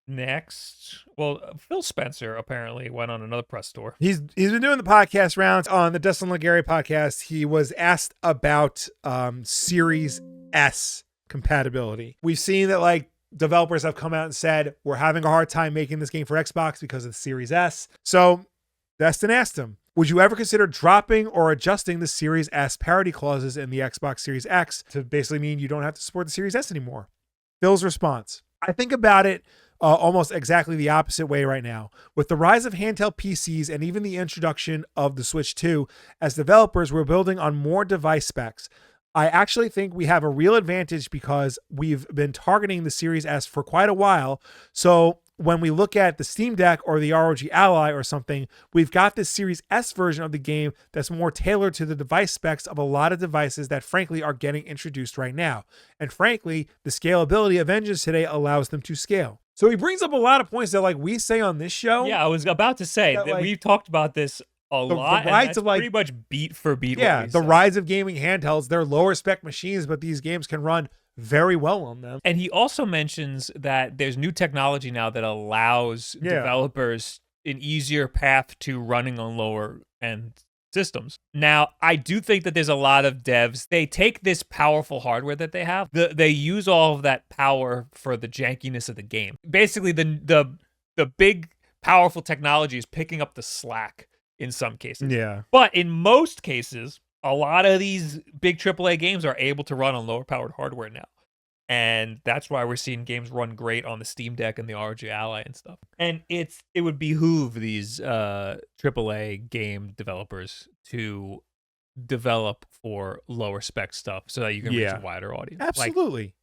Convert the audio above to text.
Next, well, Phil Spencer apparently went on another press tour. He's been doing the podcast rounds on the Dustin Legary podcast. He was asked about Series S compatibility. We've seen that like developers have come out and said we're having a hard time making this game for Xbox because of the Series S. So Dustin asked him, would you ever consider dropping or adjusting the Series S parity clauses in the Xbox Series X to basically mean you don't have to support the Series S anymore? Phil's response, I think about it almost exactly the opposite way right now. With the rise of handheld PCs and even the introduction of the Switch 2, as developers, we're building on more device specs. I actually think we have a real advantage because we've been targeting the Series S for quite a while. So when we look at the Steam Deck or the ROG Ally or something, we've got this Series S version of the game that's more tailored to the device specs of a lot of devices that frankly are getting introduced right now. And frankly, the scalability of engines today allows them to scale. So he brings up a lot of points that like we say on this show. Yeah, I was about to say that like, we've talked about this a lot. The and rise that's of like pretty much beat for beat. Yeah, the rise of gaming handhelds. They're lower spec machines, but these games can run very well on them. And he also mentions that there's new technology now that allows developers an easier path to running on lower end systems. Now, I do think that there's a lot of devs, they take this powerful hardware that they have, they use all of that power for the jankiness of the game. Basically, the big, powerful technology is picking up the slack in some cases. Yeah. But in most cases, a lot of these big AAA games are able to run on lower powered hardware now. And that's why we're seeing games run great on the Steam Deck and the ROG Ally and stuff. And it would behoove these AAA game developers to develop for lower spec stuff so that you can reach a wider audience. Absolutely.